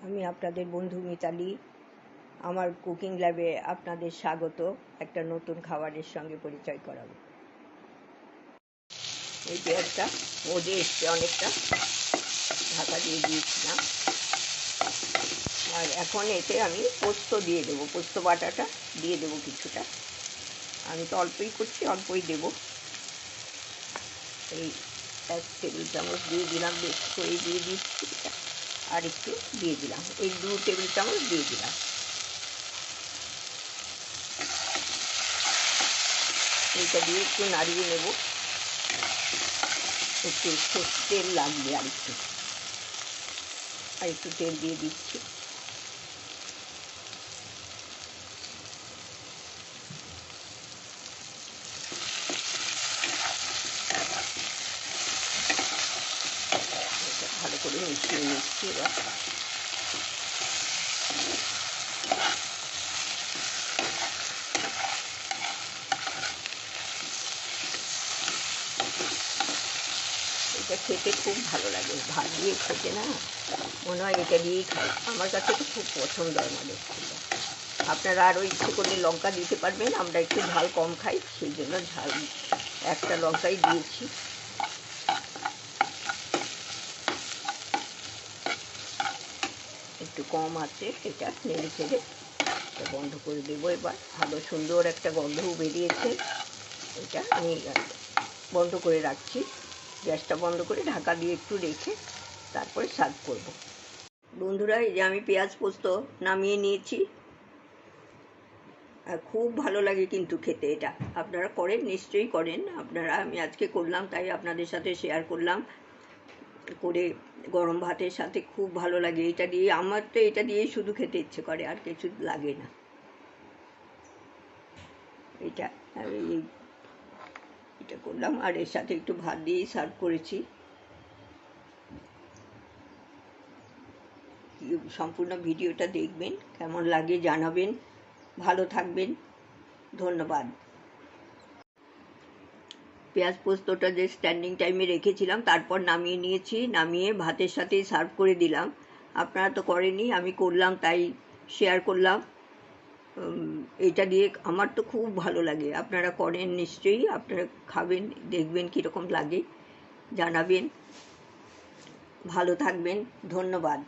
আমি আপনাদের বন্ধু মিতালি। আমার কুকিং ল্যাবে আপনাদের স্বাগত। একটা নতুন খাবারের সঙ্গে পরিচয় করাবো। এই পেঁয়াজটা মজে এসছে অনেকটা, ঢাকা দিয়ে দিয়েছিলাম। আর এখন এতে আমি পোস্ত দিয়ে দেবো, পোস্ত বাটাটা দিয়ে দেবো কিছুটা। আমি তো অল্পই করছি, অল্পই দেবো। এই 1 টেবিল চামচ দিয়ে দিলাম, বেশি করে দিয়ে দিচ্ছি। আর একটু দিয়ে দিলাম, এই 2 টেবিল চামচ দিয়ে দিলাম। এইটা দিয়ে একটু নাড়িয়ে নেব। একটু তেল লাগবে, আর একটু তেল দিয়ে দিচ্ছি। ভালো করে মিশিয়ে নিচ্ছি এবার। এটা খেতে খুব ভালো লাগে, ভাত দিয়ে খেতে না মনে হয় এটা দিয়েই খাই। আমার কাছে তো খুব পছন্দ আমাদের। আপনারা আরও ইচ্ছে করলে লঙ্কা দিতে পারবেন, আমরা একটু ঝাল কম খাই, সেই জন্য ঝাল একটা লঙ্কাই দিয়েছি। একটু কম আছে, এটা নেড়ে চেড়ে বন্ধ করে দেবো এবার। ভালো সুন্দর একটা গন্ধও বেরিয়েছে। এটা আমি বন্ধ করে রাখছি, গ্যাসটা বন্ধ করে ঢাকা দিয়ে একটু রেখে তারপরে সার্ভ করব। বন্ধুরা, এই যে আমি পেঁয়াজ পোস্ত নামিয়ে নিয়েছি। খুব ভালো লাগে কিন্তু খেতে। এটা আপনারা করেন, নিশ্চয়ই করেন আপনারা। আমি আজকে করলাম, তাই আপনাদের সাথে শেয়ার করলাম। করে গরম ভাতের সাথে খুব ভালো লাগে এটা দিয়ে। আমার তো এটা দিয়েই শুধু খেতে ইচ্ছে করে, আর কিছু লাগে না। এটা এটা করলাম, আর এর সাথে একটু ভাত দিয়েই সার্ভ করেছি। সম্পূর্ণ ভিডিওটা দেখবেন, কেমন লাগে জানাবেন। ভালো থাকবেন, ধন্যবাদ। পেঁয়াজ পোস্তটা যে স্ট্যান্ডিং টাইমে রেখেছিলাম, তারপর নামিয়ে নিয়েছি। নামিয়ে ভাতের সাথেই সার্ভ করে দিলাম। আপনারা তো করেনই, আমি করলাম তাই শেয়ার করলাম। এটা দিয়ে আমার তো খুব ভালো লাগে। আপনারা করেন নিশ্চয়ই, আপনারা খাবেন, দেখবেন কীরকম লাগে, জানাবেন। ভালো থাকবেন, ধন্যবাদ।